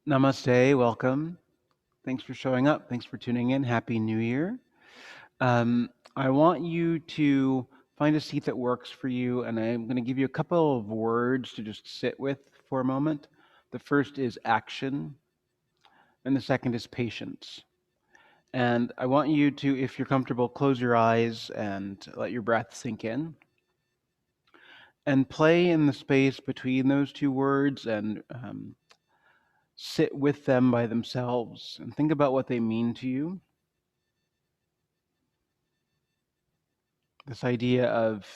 Namaste, welcome. Thanks for showing up. Thanks for tuning in. Happy New Year. I want you to find a seat that works for you, and I'm going to give you a couple of words to just sit with for a moment. The first is action, and the second is patience. And I want you to, if you're comfortable, close your eyes and let your breath sink in. And play in the space between those two words and sit with them by themselves and think about what they mean to you. This idea of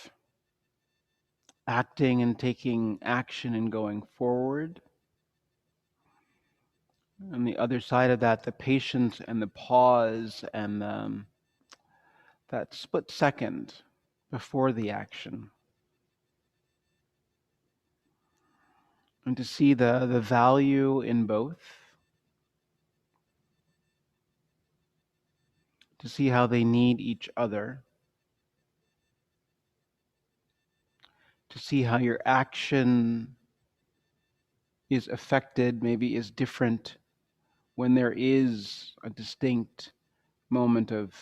acting and taking action and going forward. On the other side of that, the patience and the pause and that split second before the action. And to see the value in both. To see how they need each other. To see how your action is affected, maybe is different when there is a distinct moment of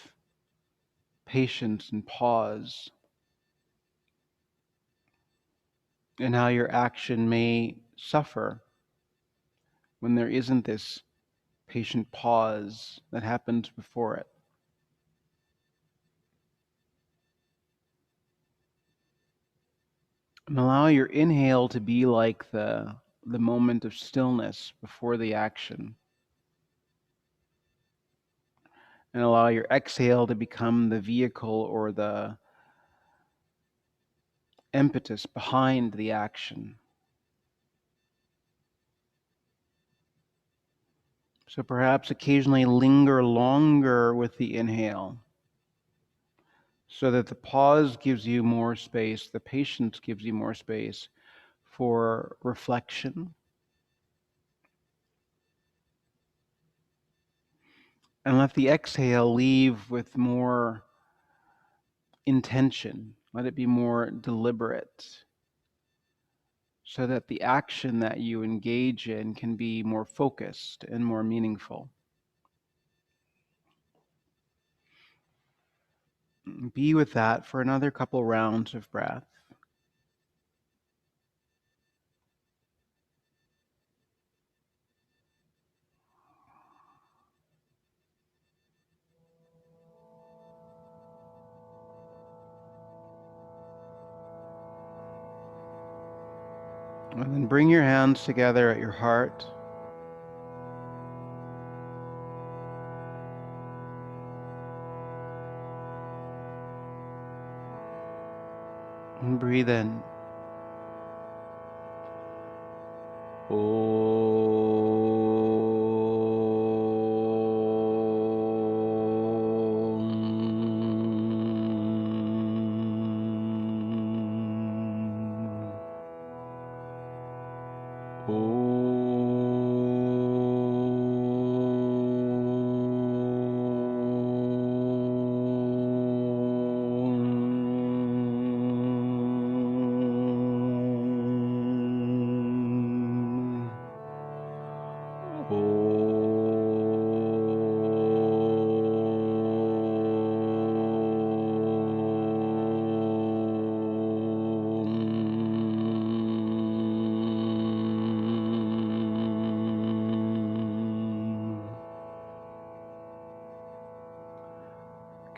patience and pause, and how your action may suffer when there isn't this patient pause that happens before it. And allow your inhale to be like the moment of stillness before the action. And allow your exhale to become the vehicle or the impetus behind the action. So perhaps occasionally linger longer with the inhale so that the pause gives you more space, the patience gives you more space for reflection. And let the exhale leave with more intention. Let it be more deliberate so that the action that you engage in can be more focused and more meaningful. Be with that for another couple rounds of breath. And then bring your hands together at your heart. And breathe in.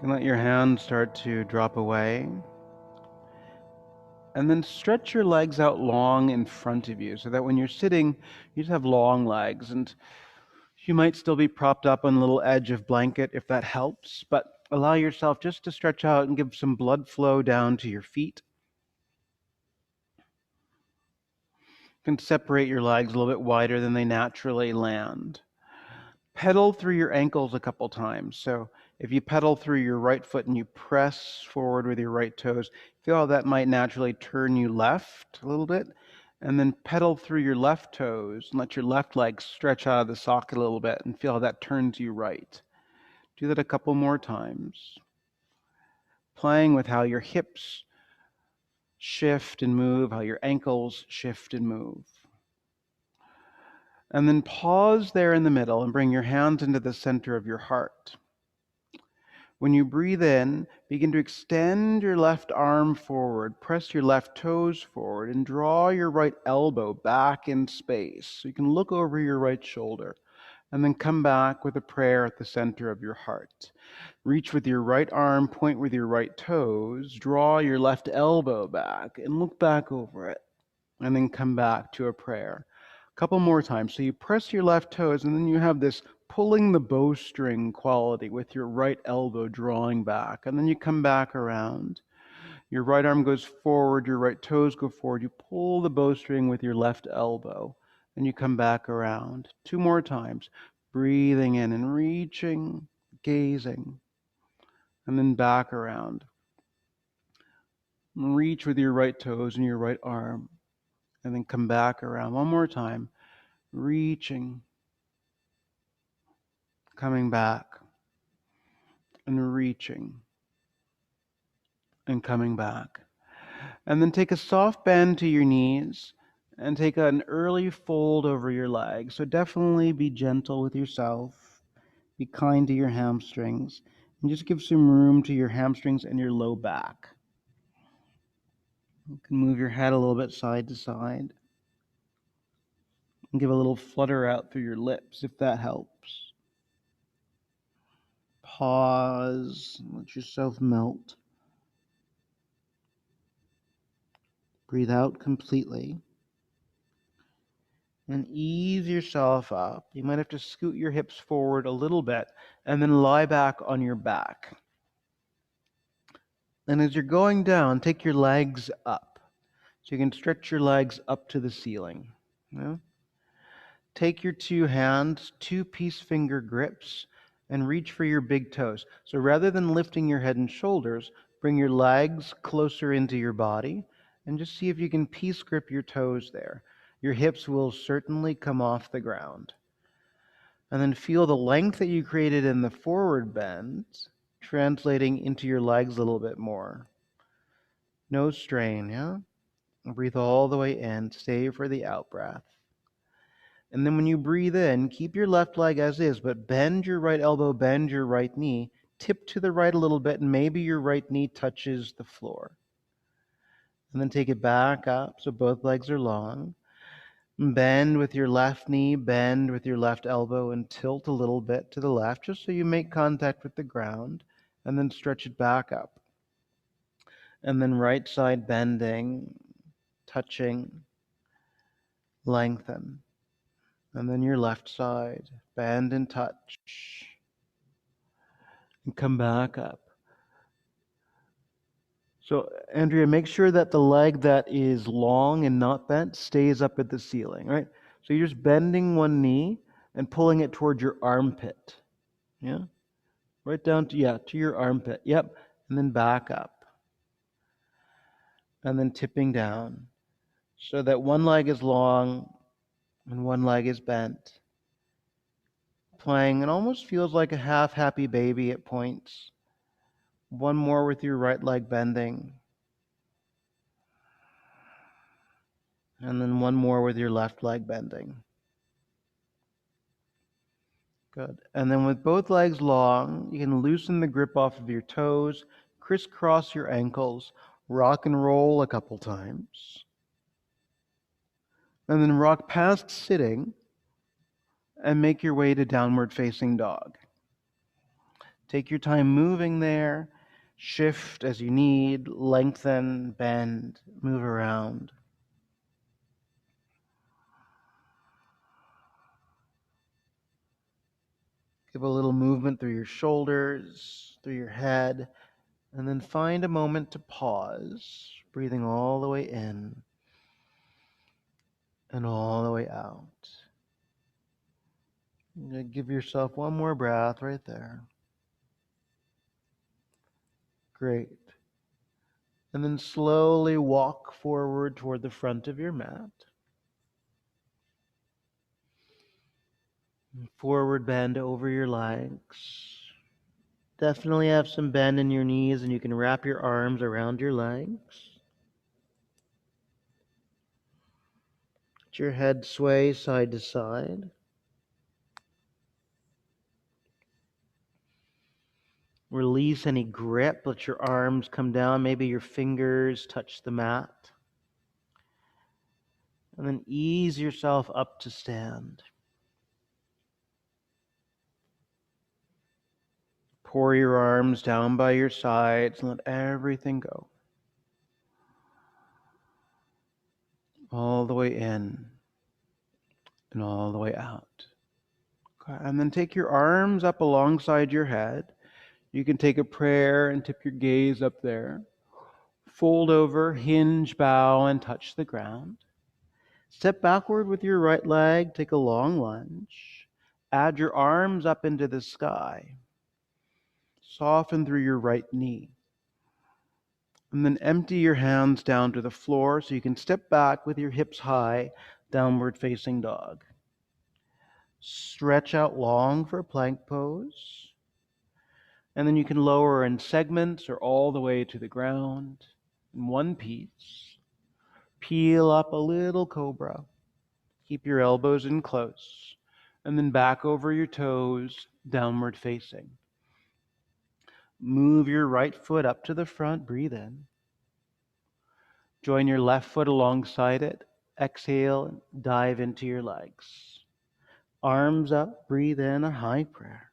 And let your hands start to drop away. And then stretch your legs out long in front of you so that when you're sitting, you just have long legs. And you might still be propped up on a little edge of blanket if that helps, but allow yourself just to stretch out and give some blood flow down to your feet. You can separate your legs a little bit wider than they naturally land. Pedal through your ankles a couple times. So if you pedal through your right foot and you press forward with your right toes, feel how that might naturally turn you left a little bit. And then pedal through your left toes and let your left leg stretch out of the socket a little bit and feel how that turns you right. Do that a couple more times. Playing with how your hips shift and move, how your ankles shift and move. And then pause there in the middle and bring your hands into the center of your heart. When you breathe in, begin to extend your left arm forward, press your left toes forward, and draw your right elbow back in space. So you can look over your right shoulder, and then come back with a prayer at the center of your heart. Reach with your right arm, point with your right toes, draw your left elbow back, and look back over it, and then come back to a prayer. A couple more times. So you press your left toes, and then you have this pulling the bowstring quality with your right elbow drawing back, and then you come back around. Your right arm goes forward, your right toes go forward. You pull the bowstring with your left elbow, and you come back around. Two more times. Breathing in and reaching, gazing, and then back around. Reach with your right toes and your right arm, and then come back around. One more time. Reaching, coming back, and reaching, and coming back. And then take a soft bend to your knees and take an early fold over your legs. So definitely be gentle with yourself. Be kind to your hamstrings. And just give some room to your hamstrings and your low back. You can move your head a little bit side to side. And give a little flutter out through your lips if that helps. Pause. Let yourself melt. Breathe out completely. And ease yourself up. You might have to scoot your hips forward a little bit and then lie back on your back. And as you're going down, take your legs up. So you can stretch your legs up to the ceiling. Yeah? Take your two hands, two-piece finger grips, and reach for your big toes. So rather than lifting your head and shoulders, bring your legs closer into your body and just see if you can piece grip your toes there. Your hips will certainly come off the ground. And then feel the length that you created in the forward bend translating into your legs a little bit more. No strain, yeah? Breathe all the way in. Stay for the out breath. And then when you breathe in, keep your left leg as is, but bend your right elbow, bend your right knee, tip to the right a little bit, and maybe your right knee touches the floor. And then take it back up so both legs are long. Bend with your left knee, bend with your left elbow, and tilt a little bit to the left just so you make contact with the ground, and then stretch it back up. And then right side bending, touching, lengthen. And then your left side, bend and touch, and come back up. So, Andrea, make sure that the leg that is long and not bent stays up at the ceiling, right? So you're just bending one knee and pulling it towards your armpit. Yeah? Right down to your armpit. Yep. And then back up. And then tipping down so that one leg is long and one leg is bent. Playing, it almost feels like a half happy baby at points. One more with your right leg bending. And then one more with your left leg bending. Good. And then with both legs long, you can loosen the grip off of your toes, crisscross your ankles, rock and roll a couple times. And then rock past sitting and make your way to downward facing dog. Take your time moving there. Shift as you need, lengthen, bend, move around. Give a little movement through your shoulders, through your head, and then find a moment to pause, breathing all the way in and all the way out. Give yourself one more breath right there. Great. And then slowly walk forward toward the front of your mat. Forward bend over your legs. Definitely have some bend in your knees, and you can wrap your arms around your legs. Let your head sway side to side. Release any grip. Let your arms come down. Maybe your fingers touch the mat. And then ease yourself up to stand. Pour your arms down by your sides and let everything go. All the way in and all the way out. Okay. And then take your arms up alongside your head. You can take a prayer and tip your gaze up there. Fold over, hinge, bow, and touch the ground. Step backward with your right leg. Take a long lunge. Add your arms up into the sky. Soften through your right knee. And then empty your hands down to the floor so you can step back with your hips high, downward facing dog. Stretch out long for plank pose. And then you can lower in segments or all the way to the ground in one piece. Peel up a little cobra. Keep your elbows in close. And then back over your toes, downward facing. Move your right foot up to the front. Breathe in. Join your left foot alongside it. Exhale and dive into your legs. Arms up. Breathe in a high prayer.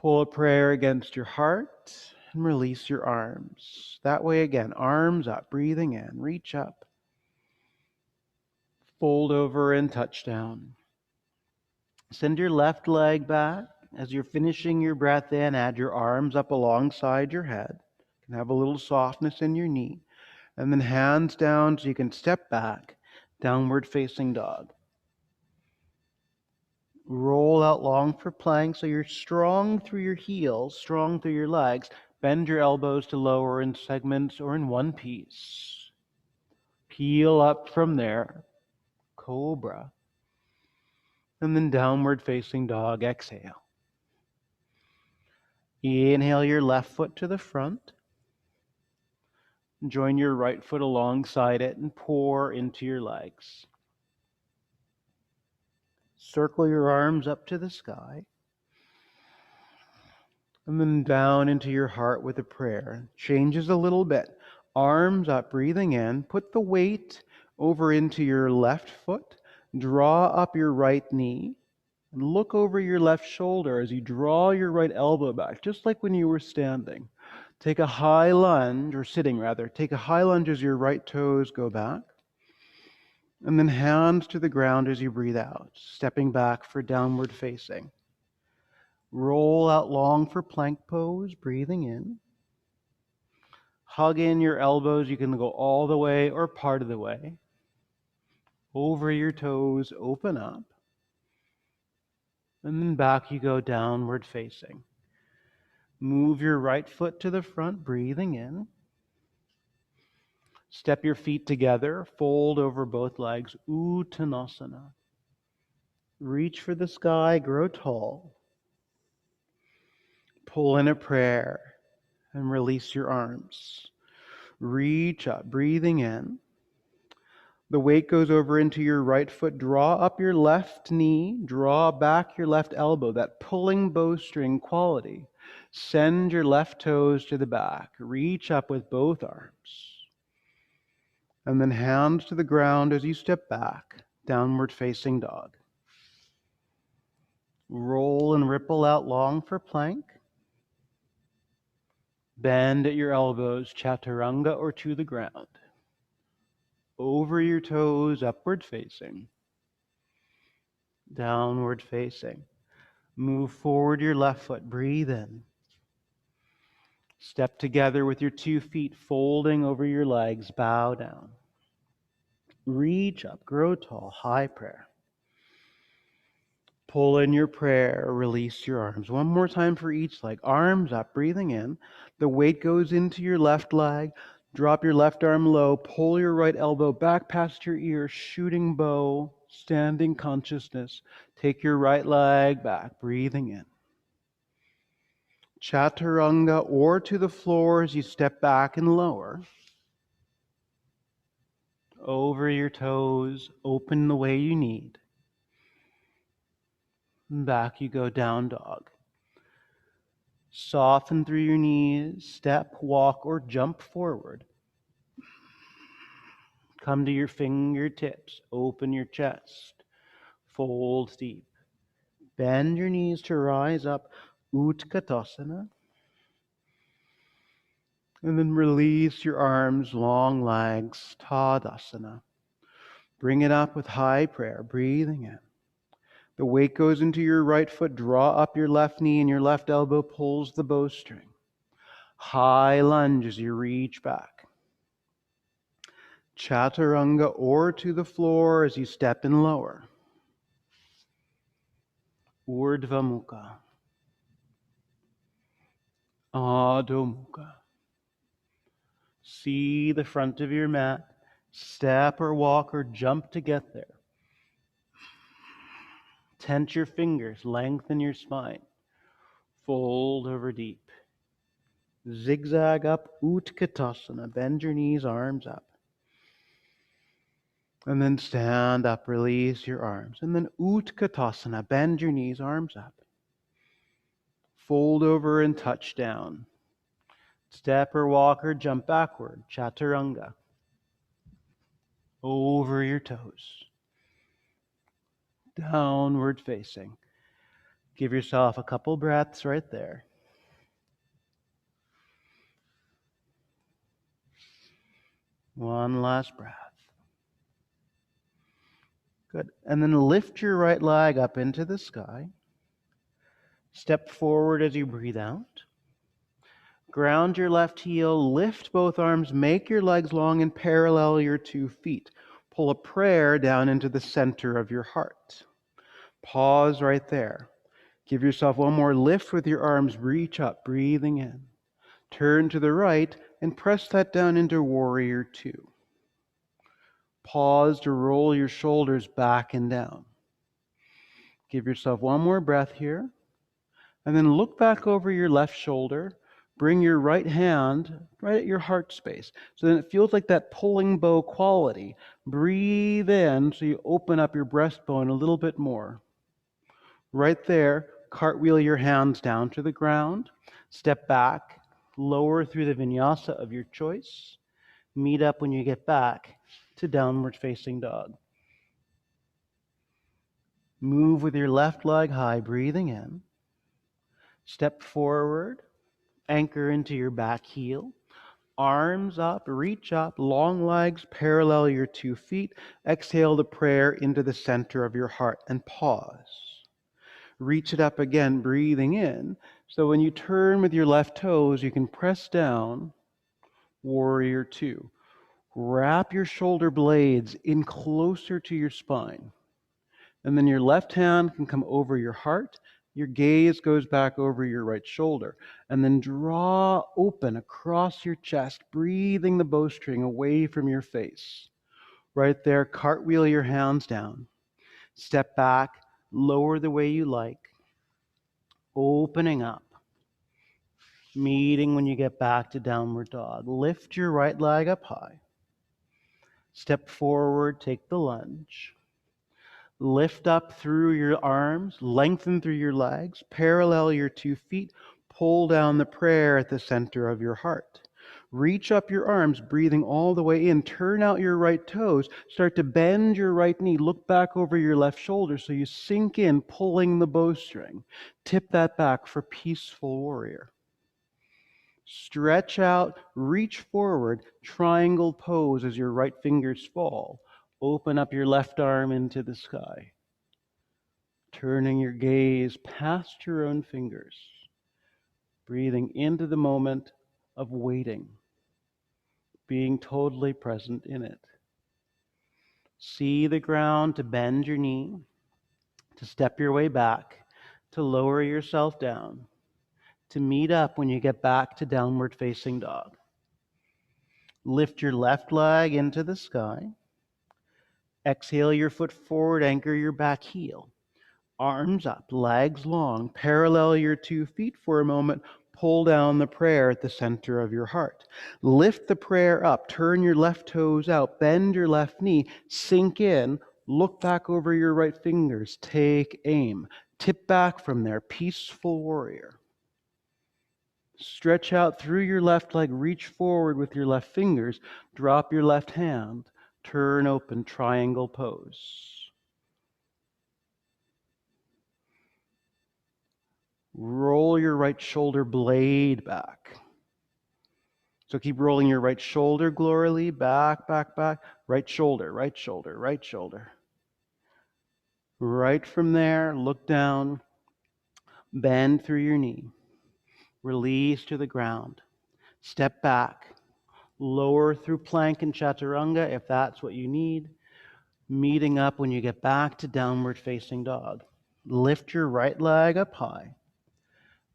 Pull a prayer against your heart and release your arms. That way again, arms up, breathing in, reach up. Fold over and touch down. Send your left leg back. As you're finishing your breath in, add your arms up alongside your head. You can have a little softness in your knee. And then hands down so you can step back, downward facing dog. Roll out long for plank so you're strong through your heels, strong through your legs. Bend your elbows to lower in segments or in one piece. Peel up from there. Cobra. And then downward facing dog. Exhale. Inhale your left foot to the front. Join your right foot alongside it and pour into your legs. Circle your arms up to the sky. And then down into your heart with a prayer. Changes a little bit. Arms up, breathing in. Put the weight over into your left foot. Draw up your right knee. And look over your left shoulder as you draw your right elbow back, just like when you were standing. Take a high lunge, or sitting rather. Take a high lunge as your right toes go back. And then hands to the ground as you breathe out, stepping back for downward facing. Roll out long for plank pose, breathing in. Hug in your elbows. You can go all the way or part of the way. Over your toes, open up. And then back you go, downward facing. Move your right foot to the front, breathing in. Step your feet together, fold over both legs, Uttanasana. Reach for the sky, grow tall. Pull in a prayer and release your arms. Reach up, breathing in. The weight goes over into your right foot. Draw up your left knee. Draw back your left elbow, that pulling bowstring quality. Send your left toes to the back. Reach up with both arms. And then hands to the ground as you step back, downward facing dog. Roll and ripple out long for plank. Bend at your elbows, chaturanga or to the ground. Over your toes, upward facing. Downward facing. Move forward your left foot, breathe in. Step together with your 2 feet folding over your legs, bow down. Reach up, grow tall, high prayer. Pull in your prayer, release your arms. One more time for each leg. Arms up, breathing in. The weight goes into your left leg. Drop your left arm low. Pull your right elbow back past your ear. Shooting bow, standing consciousness. Take your right leg back, breathing in. Chaturanga or to the floor as you step back and lower. over your toes, open the way you need. Back you go, down dog. Soften through your knees, step, walk, or jump forward. Come to your fingertips, open your chest, fold deep. Bend your knees to rise up, Utkatasana. And then release your arms, long legs, Tadasana. Bring it up with high prayer, breathing in. The weight goes into your right foot, draw up your left knee, and your left elbow pulls the bowstring. High lunge as you reach back. Chaturanga or to the floor as you step in lower. Urdhva Mukha. Adho Mukha. See the front of your mat. Step or walk or jump to get there. Tense your fingers, lengthen your spine. Fold over deep. Zigzag up, Utkatasana. Bend your knees, arms up. And then stand up, release your arms. And then Utkatasana. Bend your knees, arms up. Fold over and touch down. Step or walk or jump backward, Chaturanga. Over your toes. Downward facing. Give yourself a couple breaths right there. One last breath. Good. And then lift your right leg up into the sky. Step forward as you breathe out. Ground your left heel, lift both arms, make your legs long and parallel your 2 feet. Pull a prayer down into the center of your heart. Pause right there. Give yourself one more lift with your arms, reach up, breathing in. Turn to the right and press that down into Warrior 2. Pause to roll your shoulders back and down. Give yourself one more breath here. And then look back over your left shoulder. Bring your right hand right at your heart space. So then it feels like that pulling bow quality. Breathe in so you open up your breastbone a little bit more. Right there, cartwheel your hands down to the ground. Step back, lower through the vinyasa of your choice. Meet up when you get back to downward facing dog. Move with your left leg high, breathing in. Step forward, anchor into your back heel. Arms up, reach up, long legs parallel your 2 feet. Exhale the prayer into the center of your heart and pause. Reach it up again, breathing in. So when you turn with your left toes, you can press down, Warrior 2. Wrap your shoulder blades in closer to your spine. And then your left hand can come over your heart. Your gaze goes back over your right shoulder. And then draw open across your chest, breathing the bowstring away from your face. Right there, cartwheel your hands down. Step back, lower the way you like. Opening up. Meeting when you get back to downward dog. Lift your right leg up high. Step forward, take the lunge. Lift up through your arms, lengthen through your legs, parallel your 2 feet, pull down the prayer at the center of your heart. Reach up your arms, breathing all the way in. Turn out your right toes. Start to bend your right knee. Look back over your left shoulder so you sink in, pulling the bowstring. Tip that back for peaceful warrior. Stretch out, reach forward, triangle pose as your right fingers fall. Open up your left arm into the sky. Turning your gaze past your own fingers. Breathing into the moment of waiting. Being totally present in it. See the ground to bend your knee, to step your way back, to lower yourself down, to meet up when you get back to downward facing dog. Lift your left leg into the sky. Exhale your foot forward, anchor your back heel. Arms up, legs long, parallel your 2 feet for a moment. pull down the prayer at the center of your heart. Lift the prayer up, turn your left toes out, bend your left knee, sink in, look back over your right fingers, take aim, tip back from there, peaceful warrior. Stretch out through your left leg, reach forward with your left fingers, drop your left hand, turn open, triangle pose. Roll your right shoulder blade back. So keep rolling your right shoulder gloriously, back, back, back, right shoulder, right shoulder, right shoulder. Right from there, look down, bend through your knee, release to the ground, step back, lower through plank and chaturanga if that's what you need, meeting up when you get back to downward facing dog. Lift your right leg up high,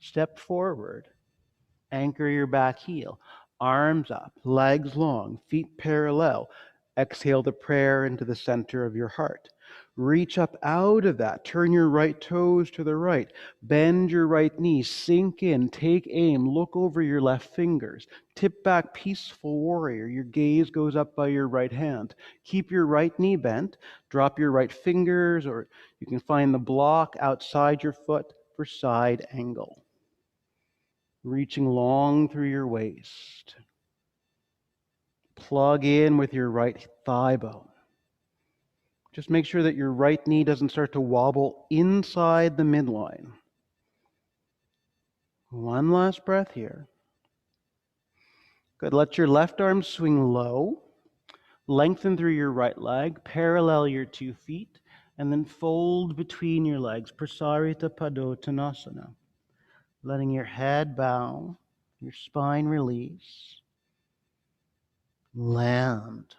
step forward, anchor your back heel, arms up, legs long, feet parallel. Exhale the prayer into the center of your heart. Reach up out of that. Turn your right toes to the right. Bend your right knee. Sink in. Take aim. Look over your left fingers. Tip back, peaceful warrior. Your gaze goes up by your right hand. Keep your right knee bent. Drop your right fingers, or you can find the block outside your foot for side angle. Reaching long through your waist. Plug in with your right thigh bone. Just make sure that your right knee doesn't start to wobble inside the midline. One last breath here. Good. Let your left arm swing low. Lengthen through your right leg. Parallel your 2 feet. And then fold between your legs. Prasarita Padottanasana. Letting your head bow. Your spine release. Land.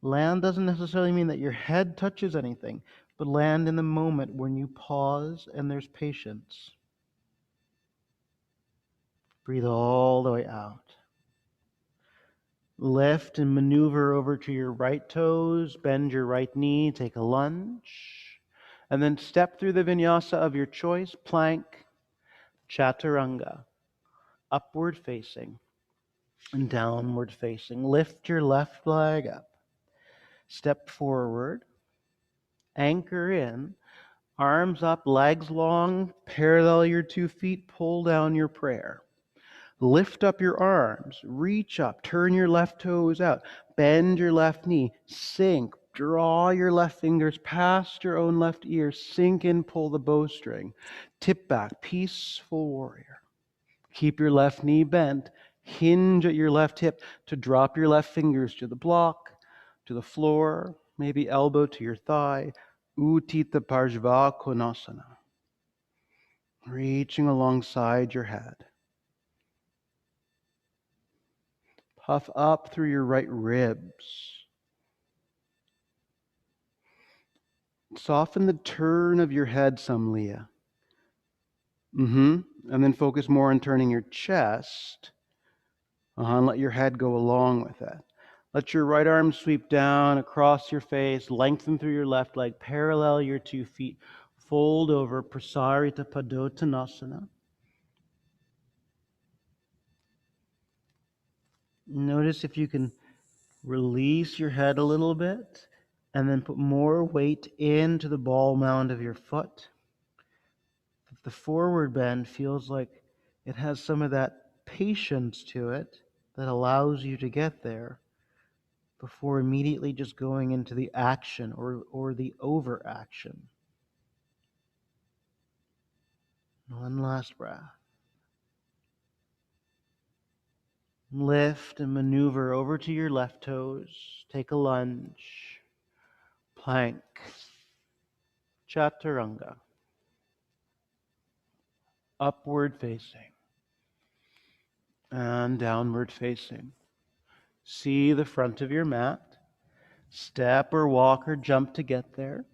Land doesn't necessarily mean that your head touches anything, but land in the moment when you pause and there's patience. Breathe all the way out. Lift and maneuver over to your right toes, bend your right knee, take a lunge, and then step through the vinyasa of your choice, plank, chaturanga, upward facing and downward facing. Lift your left leg up. Step forward, anchor in, arms up, legs long, parallel your 2 feet, pull down your prayer. Lift up your arms, reach up, turn your left toes out, bend your left knee, sink, draw your left fingers past your own left ear, sink in, pull the bowstring, tip back, peaceful warrior. Keep your left knee bent, hinge at your left hip to drop your left fingers to the block, to the floor, maybe elbow to your thigh, Uttita Parshva Konasana. Reaching alongside your head. Puff up through your right ribs. Soften the turn of your head some, Leah. And then focus more on turning your chest. And let your head go along with that. Let your right arm sweep down across your face, lengthen through your left leg, parallel your 2 feet, fold over, Prasarita Padottanasana. Notice if you can release your head a little bit and then put more weight into the ball mound of your foot. If the forward bend feels like it has some of that patience to it that allows you to get there before immediately just going into the action or the overaction. One last breath. Lift and maneuver over to your left toes. Take a lunge. Plank. Chaturanga. Upward facing. And downward facing. See the front of your mat. Step or walk or jump to get there.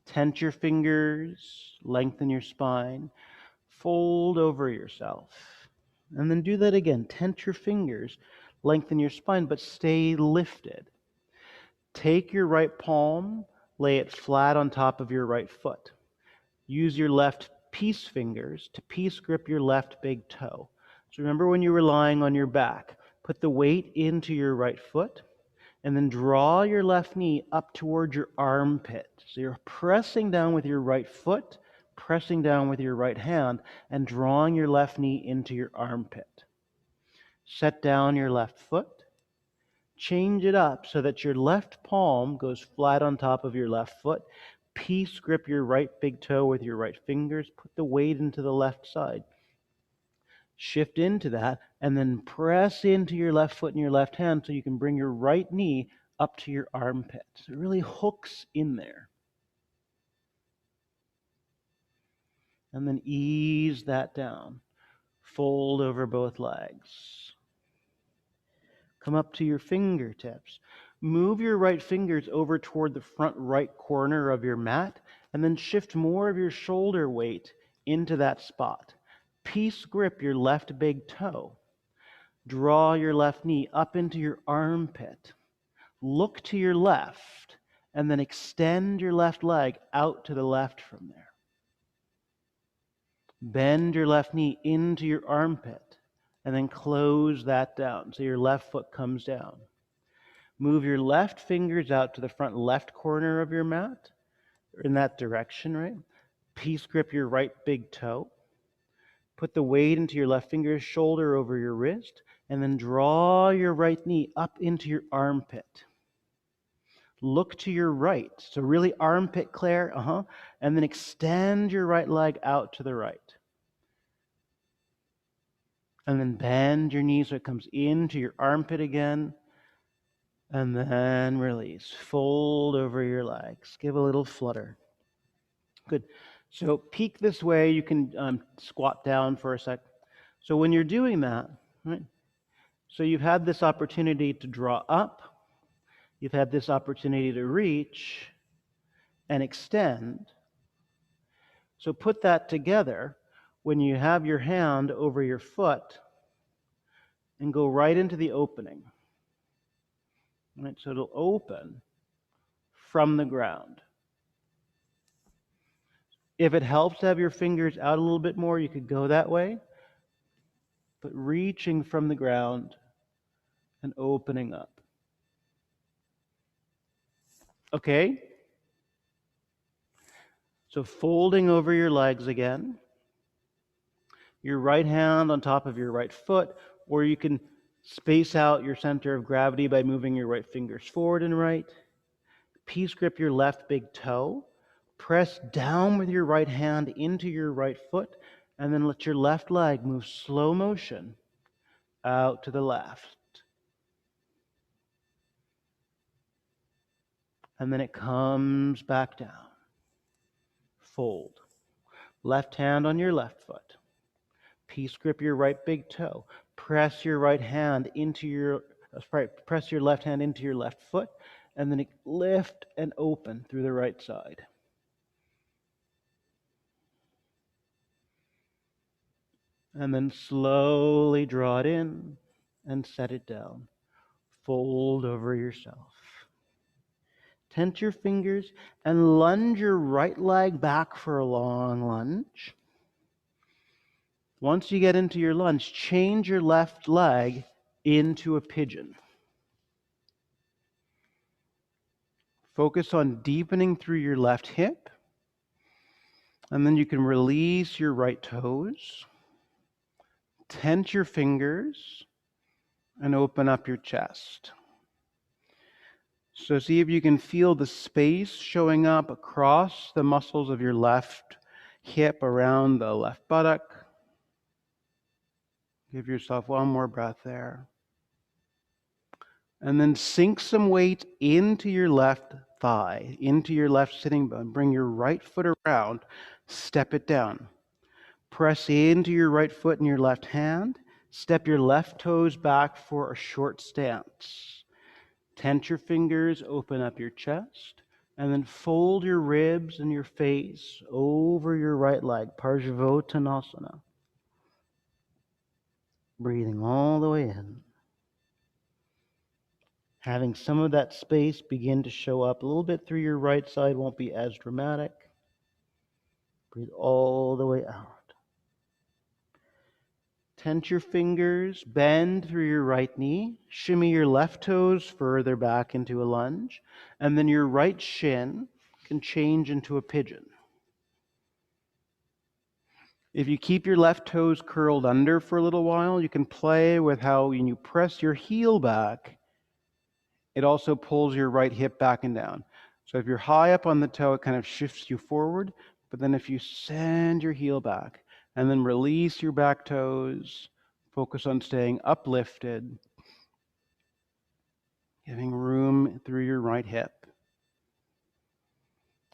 Tense your fingers, lengthen your spine, fold over yourself. And then do that again. Tense your fingers, lengthen your spine, but stay lifted. Take your right palm, lay it flat on top of your right foot. Use your left peace fingers to peace grip your left big toe. So remember when you were lying on your back, put the weight into your right foot, and then draw your left knee up toward your armpit. So you're pressing down with your right foot, pressing down with your right hand, and drawing your left knee into your armpit. Set down your left foot. Change it up so that your left palm goes flat on top of your left foot. Peace grip your right big toe with your right fingers. Put the weight into the left side. Shift into that, and then press into your left foot and your left hand so you can bring your right knee up to your armpit. So it really hooks in there. And then ease that down. Fold over both legs. Come up to your fingertips. Move your right fingers over toward the front right corner of your mat, and then shift more of your shoulder weight into that spot. Peace grip your left big toe. Draw your left knee up into your armpit. Look to your left, and then extend your left leg out to the left from there. Bend your left knee into your armpit, and then close that down so your left foot comes down. Move your left fingers out to the front left corner of your mat, in that direction, right? Peace grip your right big toe. Put the weight into your left finger, shoulder over your wrist, and then draw your right knee up into your armpit. Look to your right. So really armpit, Claire, and then extend your right leg out to the right. And then bend your knee so it comes into your armpit again. And then release. Fold over your legs. Give a little flutter. Good. So peek this way. You can squat down for a sec. So when you're doing that, right? So you've had this opportunity to draw up. You've had this opportunity to reach and extend. So put that together when you have your hand over your foot and go right into the opening. Right? So it'll open from the ground. If it helps to have your fingers out a little bit more, you could go that way. But reaching from the ground and opening up. Okay? So folding over your legs again. Your right hand on top of your right foot, or you can space out your center of gravity by moving your right fingers forward and right. Peace grip your left big toe. Press down with your right hand into your right foot, and then let your left leg move slow motion out to the left. And then it comes back down. Fold. Left hand on your left foot. Peace grip your right big toe. Press your right hand into your press your left hand into your left foot, and then lift and open through the right side. And then slowly draw it in and set it down. Fold over yourself. Tense your fingers and lunge your right leg back for a long lunge. Once you get into your lunge, change your left leg into a pigeon. Focus on deepening through your left hip. And then you can release your right toes. Tense your fingers and open up your chest. So see if you can feel the space showing up across the muscles of your left hip around the left buttock. Give yourself one more breath there. And then sink some weight into your left thigh, into your left sitting bone. Bring your right foot around, step it down. Press into your right foot and your left hand. Step your left toes back for a short stance. Tense your fingers, open up your chest, and then fold your ribs and your face over your right leg, Parsvottanasana. Breathing all the way in. Having some of that space begin to show up a little bit through your right side won't be as dramatic. Breathe all the way out. Tense your fingers, bend through your right knee, shimmy your left toes further back into a lunge, and then your right shin can change into a pigeon. If you keep your left toes curled under for a little while, you can play with how when you press your heel back, it also pulls your right hip back and down. So if you're high up on the toe, it kind of shifts you forward, but then if you send your heel back and then release your back toes, focus on staying uplifted, giving room through your right hip.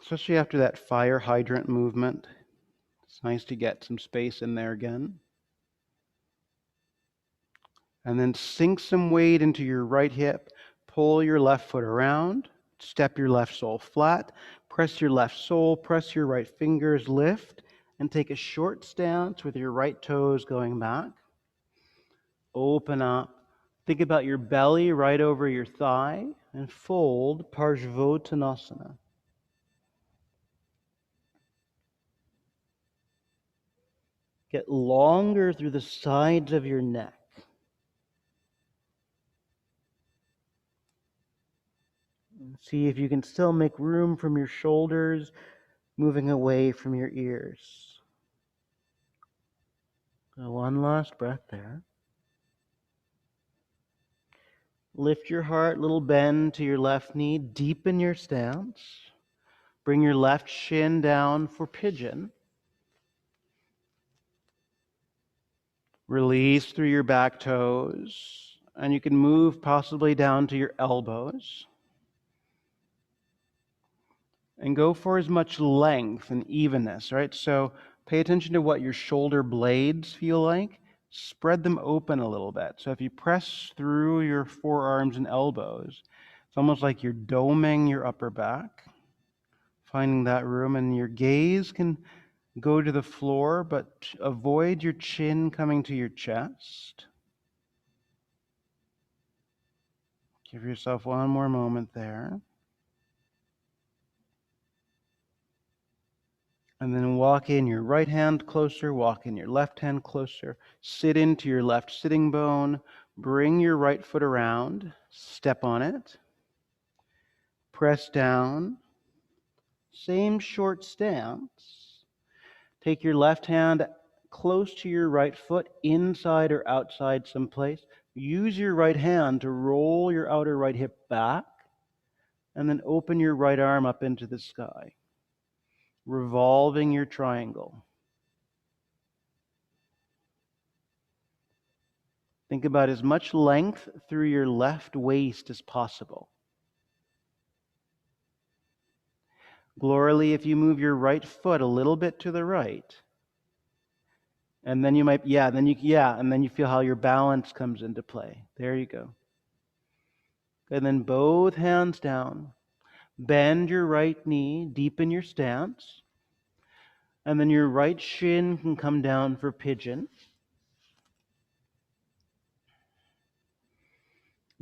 Especially after that fire hydrant movement, it's nice to get some space in there again. And then sink some weight into your right hip, pull your left foot around, step your left sole flat, press your left sole, press your right fingers, lift, and take a short stance with your right toes going back. Open up. Think about your belly right over your thigh, and fold Parsvottanasana. Get longer through the sides of your neck. See if you can still make room from your shoulders, moving away from your ears. One last breath there. Lift your heart, little bend to your left knee, deepen your stance. Bring your left shin down for pigeon. Release through your back toes, and you can move possibly down to your elbows. And go for as much length and evenness, right? So pay attention to what your shoulder blades feel like. Spread them open a little bit. So if you press through your forearms and elbows, it's almost like you're doming your upper back, finding that room, and your gaze can go to the floor, but avoid your chin coming to your chest. Give yourself one more moment there. And then walk in your right hand closer, walk in your left hand closer, sit into your left sitting bone, bring your right foot around, step on it, press down, same short stance. Take your left hand close to your right foot, inside or outside someplace. Use your right hand to roll your outer right hip back, and then open your right arm up into the sky, revolving your triangle. Think about as much length through your left waist as possible. Gloriously, if you move your right foot a little bit to the right, and then you might, and then you feel how your balance comes into play. There you go. And then both hands down. Bend your right knee, deepen your stance. And then your right shin can come down for pigeon.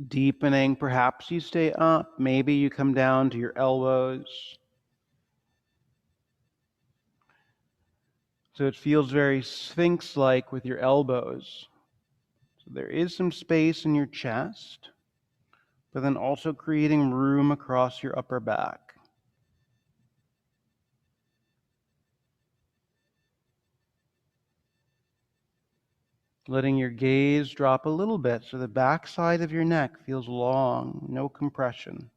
Deepening, perhaps you stay up, maybe you come down to your elbows. So it feels very sphinx-like with your elbows. So there is some space in your chest, but then also creating room across your upper back. Letting your gaze drop a little bit so the back side of your neck feels long, no compression.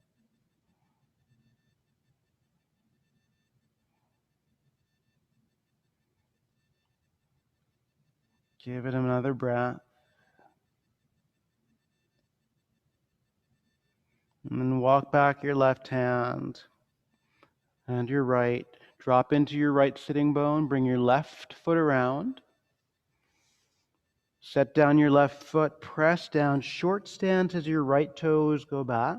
Give it another breath. And then walk back your left hand and your right. Drop into your right sitting bone. Bring your left foot around. Set down your left foot. Press down. Short stance as your right toes go back.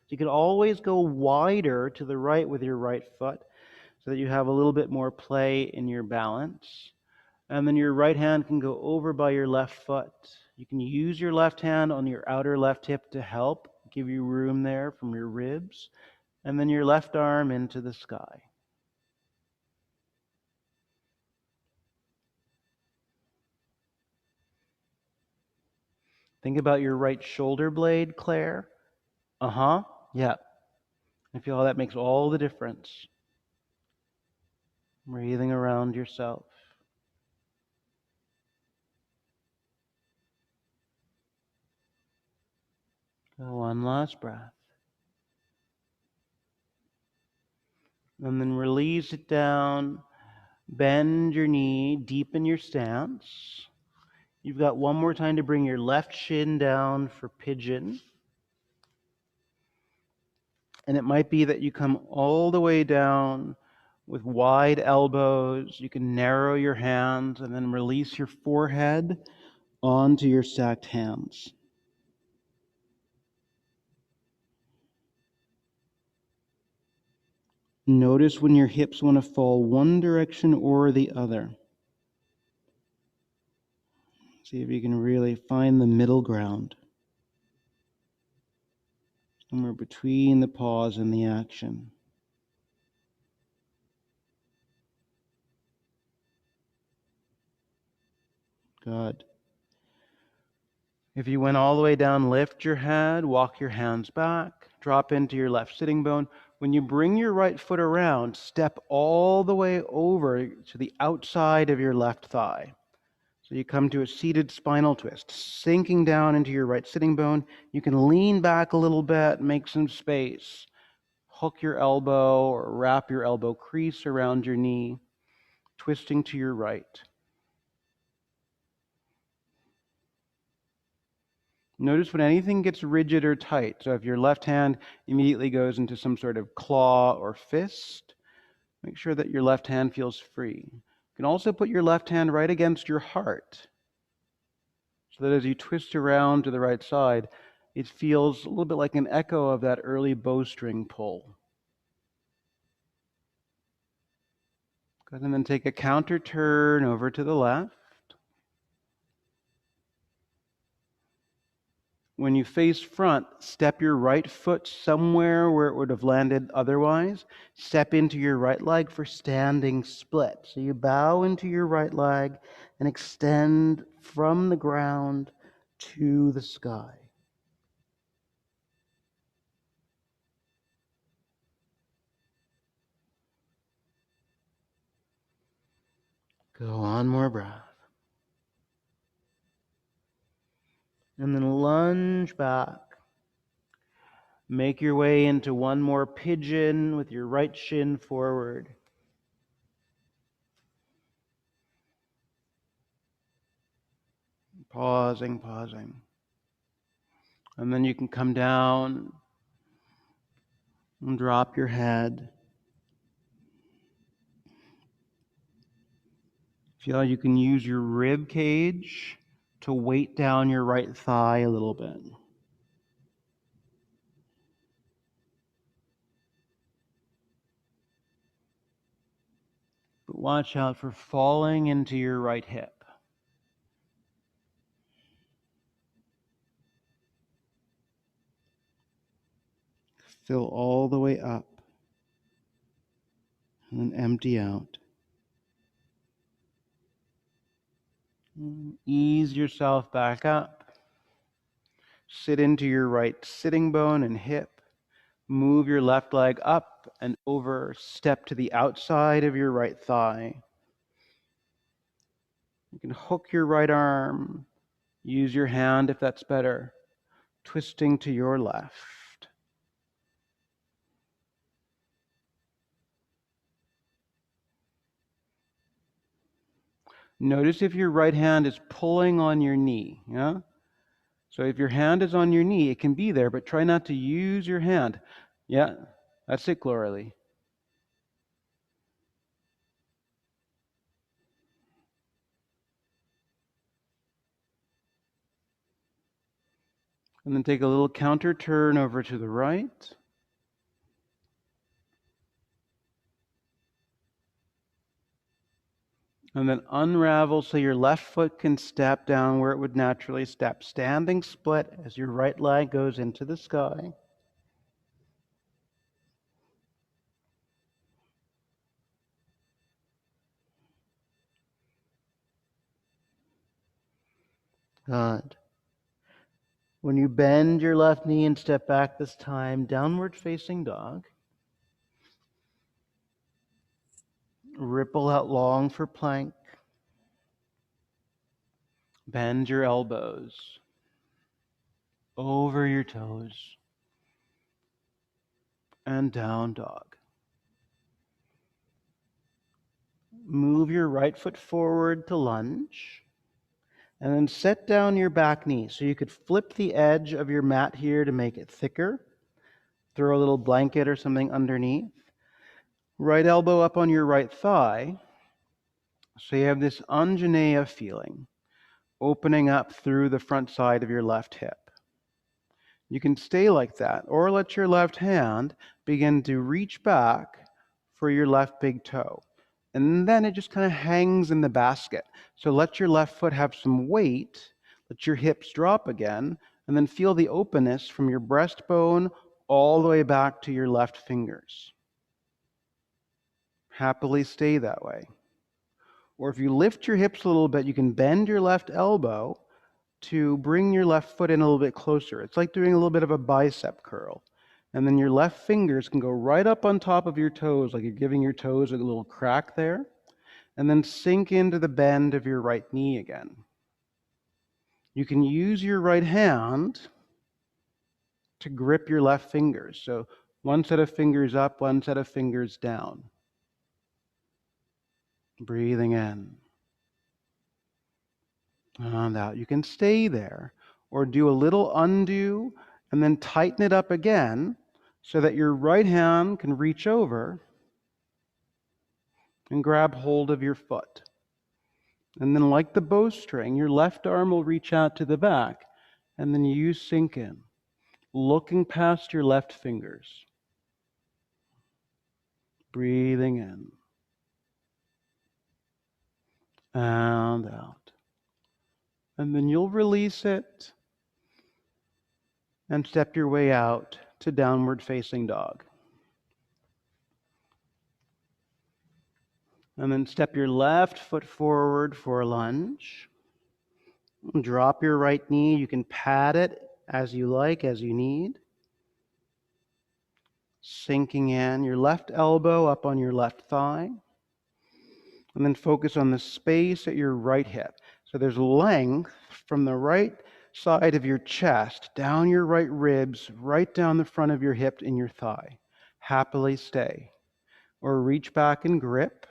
You can always go wider to the right with your right foot so that you have a little bit more play in your balance. And then your right hand can go over by your left foot. You can use your left hand on your outer left hip to help give you room there from your ribs. And then your left arm into the sky. Think about your right shoulder blade, Claire. Uh-huh. Yeah. I feel how that makes all the difference. Breathing around yourself. One last breath. And then release it down. Bend your knee, deepen your stance. You've got one more time to bring your left shin down for pigeon. And it might be that you come all the way down with wide elbows. You can narrow your hands and then release your forehead onto your stacked hands. Notice when your hips want to fall one direction or the other. See if you can really find the middle ground, somewhere between the pause and the action. Good. If you went all the way down, lift your head, walk your hands back, drop into your left sitting bone. When you bring your right foot around, step all the way over to the outside of your left thigh. So you come to a seated spinal twist, sinking down into your right sitting bone. You can lean back a little bit, make some space. Hook your elbow or wrap your elbow crease around your knee, twisting to your right. Notice when anything gets rigid or tight. So if your left hand immediately goes into some sort of claw or fist, make sure that your left hand feels free. You can also put your left hand right against your heart, so that as you twist around to the right side, it feels a little bit like an echo of that early bowstring pull. Good, and then take a counter turn over to the left. When you face front, step your right foot somewhere where it would have landed otherwise. Step into your right leg for standing split. So you bow into your right leg and extend from the ground to the sky. Go on, more breath. And then lunge back. Make your way into one more pigeon with your right shin forward. Pausing, pausing. And then you can come down and drop your head. Feel like you can use your rib cage to weight down your right thigh a little bit. But watch out for falling into your right hip. Fill all the way up and then empty out. Ease yourself back up. Sit into your right sitting bone and hip. Move your left leg up and over. Step to the outside of your right thigh. You can hook your right arm. Use your hand if that's better. Twisting to your left. Notice if your right hand is pulling on your knee. Yeah? So if your hand is on your knee, it can be there, but try not to use your hand. Yeah, that's it, Gloralee. And then take a little counter turn over to the right. And then unravel so your left foot can step down where it would naturally step. Standing split as your right leg goes into the sky. Good. When you bend your left knee and step back this time, downward facing dog. Ripple out long for plank. Bend your elbows over your toes and down dog. Move your right foot forward to lunge. And then set down your back knee. So you could flip the edge of your mat here to make it thicker. Throw a little blanket or something underneath. Right elbow up on your right thigh. So you have this anjaneya feeling, opening up through the front side of your left hip. You can stay like that, or let your left hand begin to reach back for your left big toe. And then it just kind of hangs in the basket. So let your left foot have some weight, let your hips drop again, and then feel the openness from your breastbone all the way back to your left fingers. Happily stay that way. Or if you lift your hips a little bit, you can bend your left elbow to bring your left foot in a little bit closer. It's like doing a little bit of a bicep curl. And then your left fingers can go right up on top of your toes, like you're giving your toes a little crack there, and then sink into the bend of your right knee again. You can use your right hand to grip your left fingers. So one set of fingers up, one set of fingers down. Breathing in and out. You can stay there or do a little undo and then tighten it up again so that your right hand can reach over and grab hold of your foot. And then like the bowstring, your left arm will reach out to the back, and then you sink in, looking past your left fingers. Breathing in and out. And then you'll release it and step your way out to downward facing dog. And then step your left foot forward for a lunge. Drop your right knee. You can pad it as you like, as you need. Sinking in, your left elbow up on your left thigh. And then focus on the space at your right hip. So there's length from the right side of your chest, down your right ribs, right down the front of your hip in your thigh. Happily stay. Or reach back and grip.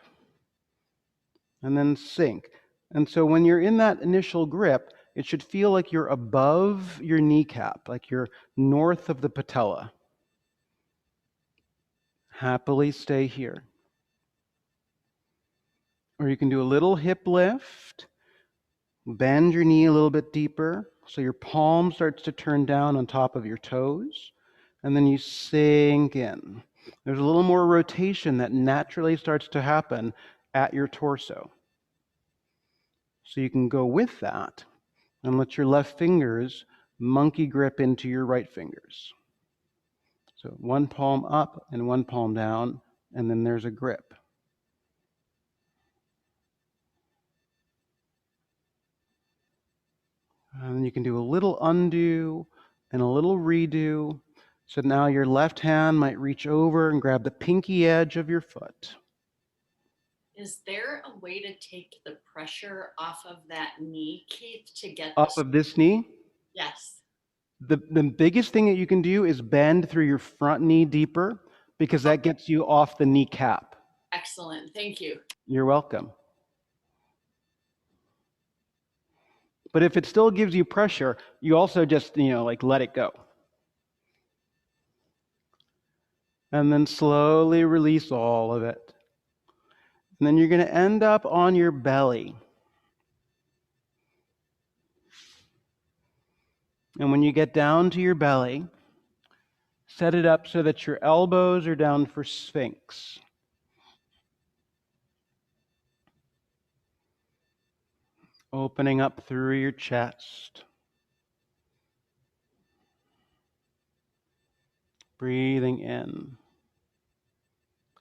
And then sink. And so when you're in that initial grip, it should feel like you're above your kneecap, like you're north of the patella. Happily stay here. Or you can do a little hip lift, bend your knee a little bit deeper so your palm starts to turn down on top of your toes, and then you sink in. There's a little more rotation that naturally starts to happen at your torso. So you can go with that and let your left fingers monkey grip into your right fingers. So one palm up and one palm down, and then there's a grip. And then you can do a little undo and a little redo. So now your left hand might reach over and grab the pinky edge of your foot. Is there a way to take the pressure off of that knee, Keith, to get Off of this knee? Yes. The biggest thing that you can do is bend through your front knee deeper because that gets you off the kneecap. Excellent. Thank you. You're welcome. But if it still gives you pressure, you also just, like let it go. And then slowly release all of it. And then you're going to end up on your belly. And when you get down to your belly, set it up so that your elbows are down for Sphinx. Opening up through your chest. Breathing in.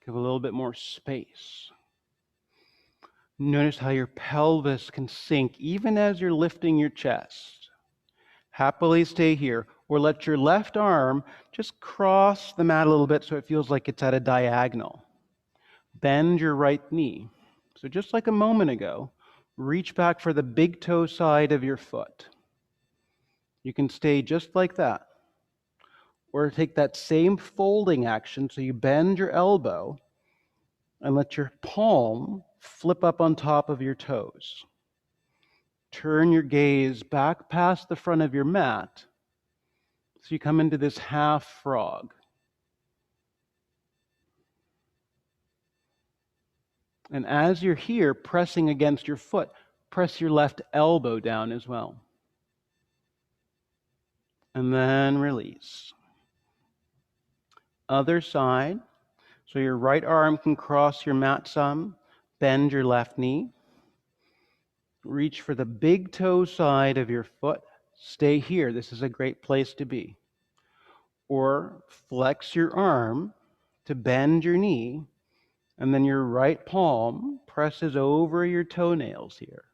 Give a little bit more space. Notice how your pelvis can sink even as you're lifting your chest. Happily stay here. Or let your left arm just cross the mat a little bit so it feels like it's at a diagonal. Bend your right knee. So just like a moment ago, reach back for the big toe side of your foot. You can stay just like that. Or take that same folding action, so you bend your elbow and let your palm flip up on top of your toes. Turn your gaze back past the front of your mat, so you come into this half frog. And as you're here, pressing against your foot, press your left elbow down as well. And then release. Other side. So your right arm can cross your mat some. Bend your left knee. Reach for the big toe side of your foot. Stay here. This is a great place to be. Or flex your arm to bend your knee, and then your right palm presses over your toenails here.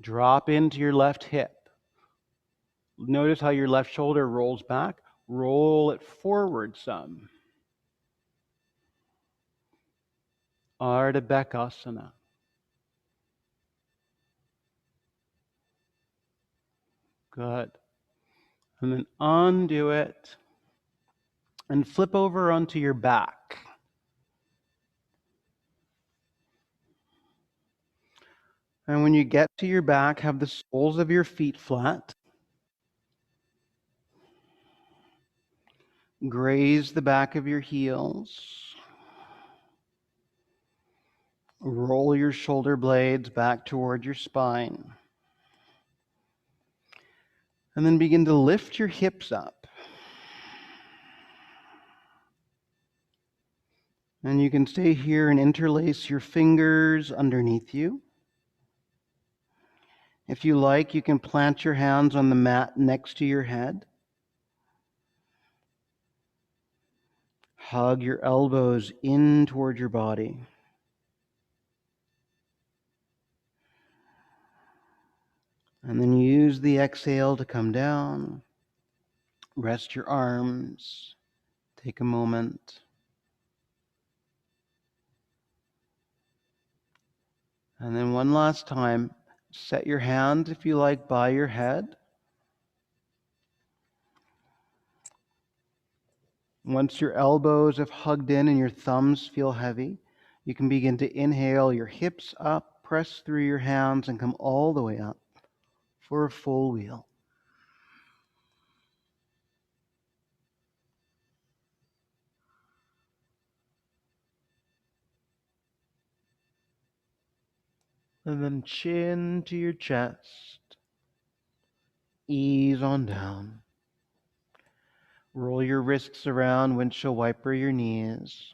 Drop into your left hip. Notice how your left shoulder rolls back. Roll it forward some. Ardha Bekasana. Good. And then undo it and flip over onto your back. And when you get to your back, have the soles of your feet flat. Graze the back of your heels. Roll your shoulder blades back toward your spine. And then begin to lift your hips up. And you can stay here and interlace your fingers underneath you. If you like, you can plant your hands on the mat next to your head. Hug your elbows in toward your body. And then use the exhale to come down. Rest your arms. Take a moment. And then one last time, set your hand, if you like, by your head. Once your elbows have hugged in and your thumbs feel heavy, you can begin to inhale your hips up, press through your hands, and come all the way up for a full wheel. And then chin to your chest. Ease on down. Roll your wrists around, windshield wiper your knees.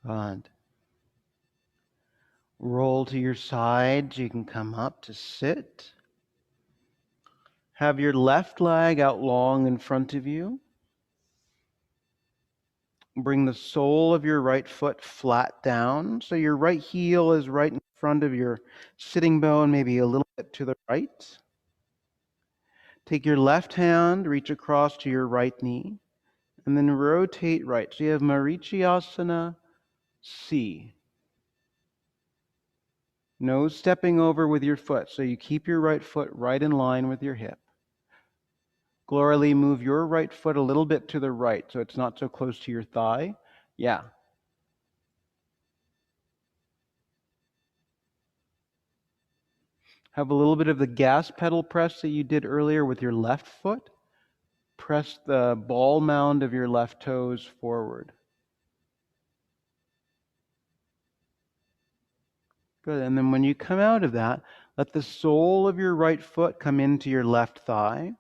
Good. Roll to your side so you can come up to sit. Have your left leg out long in front of you. Bring the sole of your right foot flat down, so your right heel is right in front of your sitting bone, maybe a little bit to the right. Take your left hand, reach across to your right knee, and then rotate right. So you have Marichyasana C. No stepping over with your foot, so you keep your right foot right in line with your hip. Glory, move your right foot a little bit to the right so it's not so close to your thigh. Yeah. Have a little bit of the gas pedal press that you did earlier with your left foot. Press the ball mound of your left toes forward. Good. And then when you come out of that, let the sole of your right foot come into your left thigh.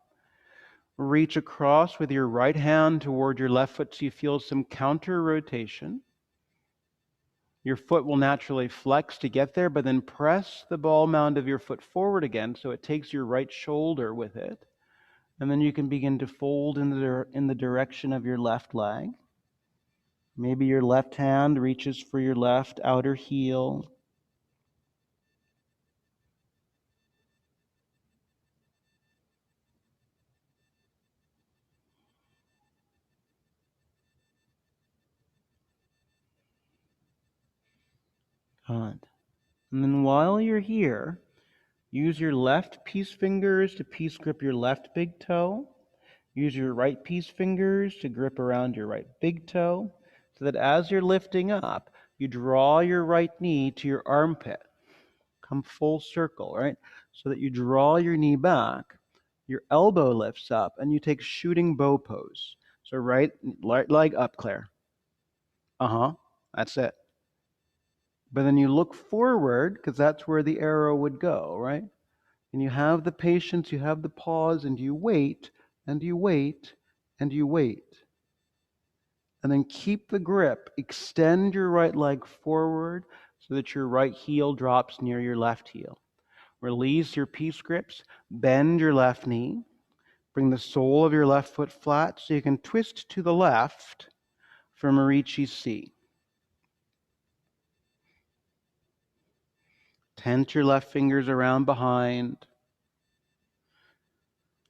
Reach across with your right hand toward your left foot so you feel some counter rotation. Your foot will naturally flex to get there, but then press the ball mound of your foot forward again so it takes your right shoulder with it. And then you can begin to fold in the direction of your left leg. Maybe your left hand reaches for your left outer heel. Good. And then while you're here, use your left peace fingers to peace grip your left big toe. Use your right peace fingers to grip around your right big toe, so that as you're lifting up, you draw your right knee to your armpit. Come full circle, right? So that you draw your knee back, your elbow lifts up, and you take shooting bow pose. So right leg up, Claire. That's it. But then you look forward, because that's where the arrow would go, right? And you have the patience, you have the pause, and you wait, and you wait, and you wait. And then keep the grip. Extend your right leg forward so that your right heel drops near your left heel. Release your peace grips. Bend your left knee. Bring the sole of your left foot flat so you can twist to the left for Marichi C. Tense your left fingers around behind.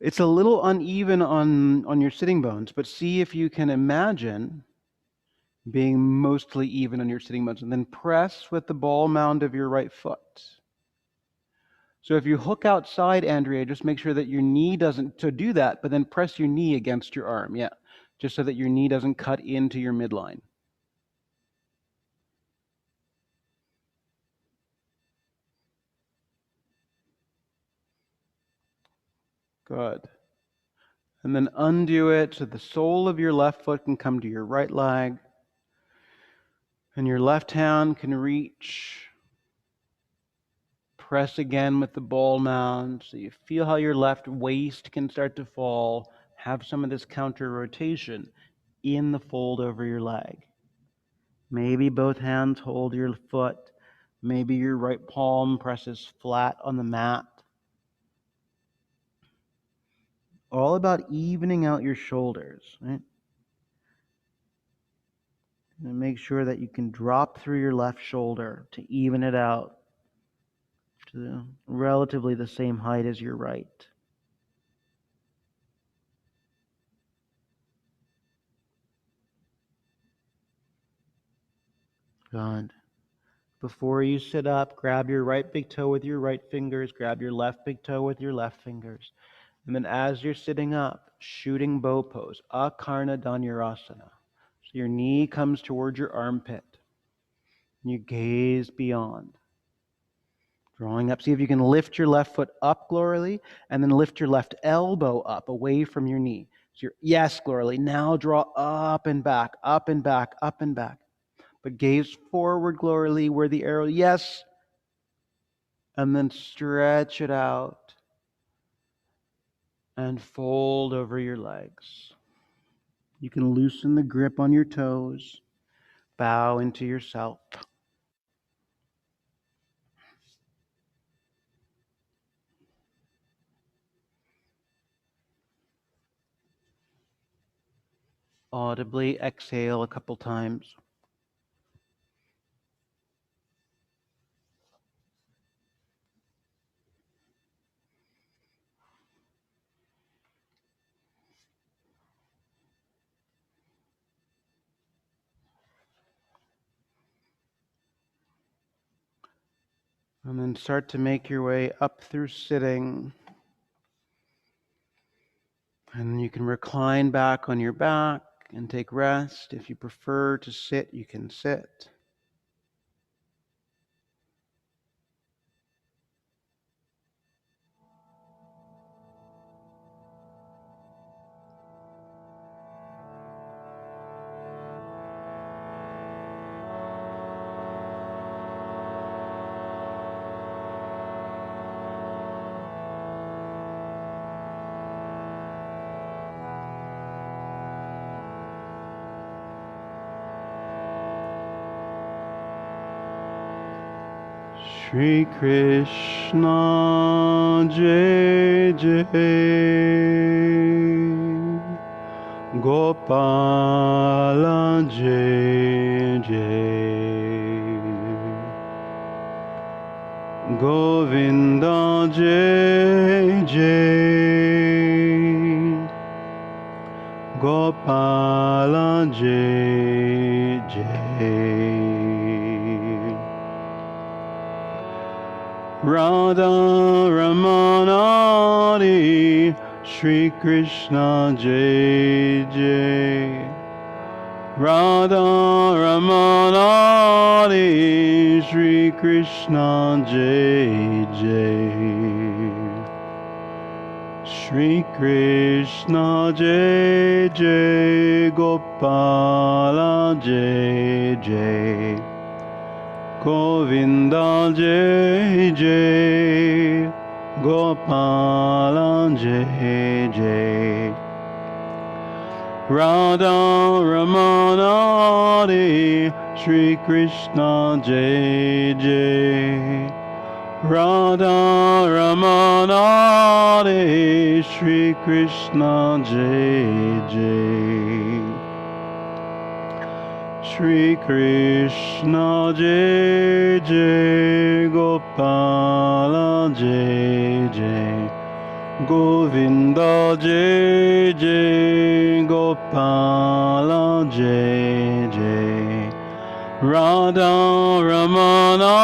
It's a little uneven on your sitting bones, but see if you can imagine being mostly even on your sitting bones. And then press with the ball mound of your right foot. So if you hook outside, Andrea, just make sure that your knee doesn't, so do that, but then press your knee against your arm, yeah, just so that your knee doesn't cut into your midline. Good. And then undo it so the sole of your left foot can come to your right leg, and your left hand can reach. Press again with the ball mound so you feel how your left waist can start to fall. Have some of this counter rotation in the fold over your leg. Maybe both hands hold your foot. Maybe your right palm presses flat on the mat. All about evening out your shoulders, right? And make sure that you can drop through your left shoulder to even it out to relatively the same height as your right. Good. Before you sit up, grab your right big toe with your right fingers, grab your left big toe with your left fingers. And then as you're sitting up, shooting bow pose, Akarna Dhanurasana. So your knee comes towards your armpit. And you gaze beyond. Drawing up. See if you can lift your left foot up, Glorily, and then lift your left elbow up, away from your knee. So yes, Glorily. Now draw up and back, up and back, up and back. But gaze forward, Glorily, where the arrow, yes. And then stretch it out and fold over your legs. You can loosen the grip on your toes. Bow into yourself. Audibly exhale a couple times. And then start to make your way up through sitting. And you can recline back on your back and take rest. If you prefer to sit, you can sit. Shri Krishna Jai Jai, Gopala Jai Jai, Govinda Jai Jai, Gopala Jai Jai, Radha Ramana Shri Krishna Jai Jai, Radha Ramana Shri Krishna Jai Jai, Shri Krishna Jai Jai, Gopala Jai Jai, Govinda Jai Jai, Gopala Jai Jai, Radha Ramana Shri Krishna Jai Jai, Radha Ramana Shri Krishna Jai Jai, Shri Krishna Jai Jai, Gopala Jai Jai, Govinda Jai Jai, Gopala Jai Jai, Radha Ramana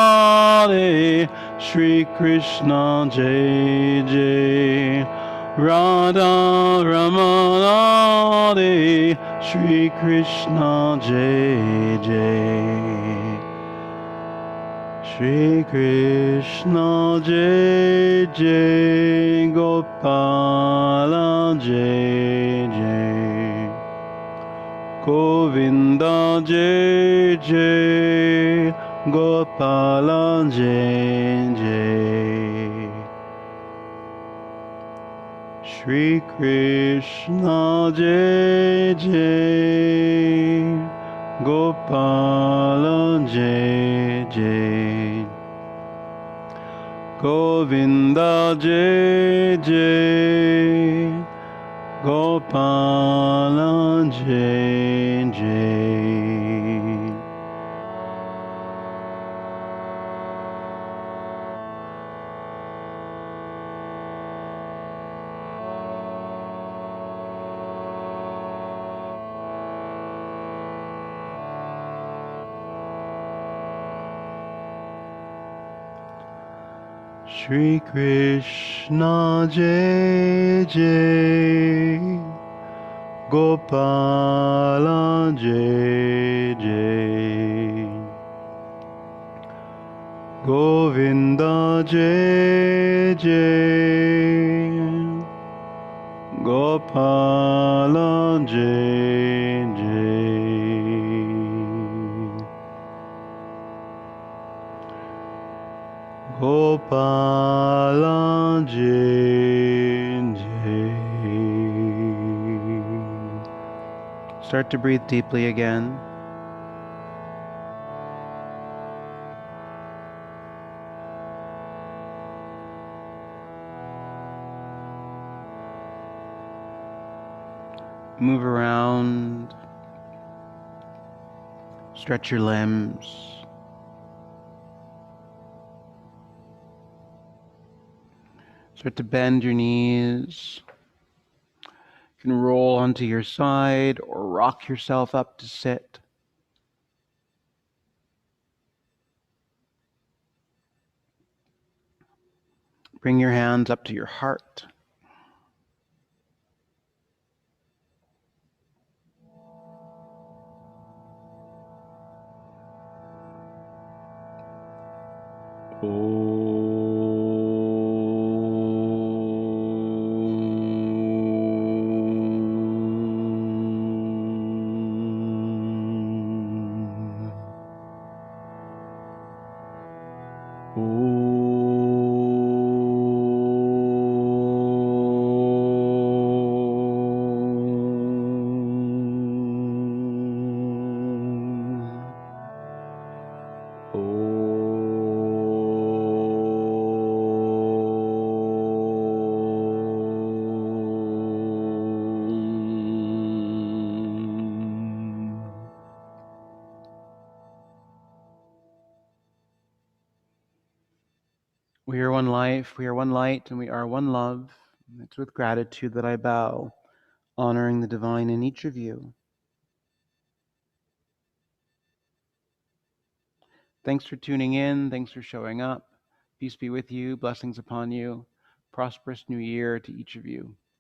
Shri Krishna Jai Jai, Radha Ramana Shri Krishna Jai Jai, Shri Krishna Jai Jai, Gopala Jai Jai, Govinda Jai Jai, Gopala Jai Jai, Shri Krishna Jai Jai, Gopala Jai Jai, Govinda Jai Jai, Gopala Jai Jai. Shri Krishna Jai Jai, Gopala Jai Jai, Govinda Jai Jai, Gopala Jai Jai, Gopala Jai Jai. Start to breathe deeply again. Move around. Stretch your limbs. Start to bend your knees. You can roll onto your side or rock yourself up to sit. Bring your hands up to your heart. We are one life, we are one light, and we are one love. It's with gratitude that I bow, honoring the divine in each of you. Thanks for tuning in. Thanks for showing up. Peace be with you. Blessings upon you. Prosperous new year to each of you.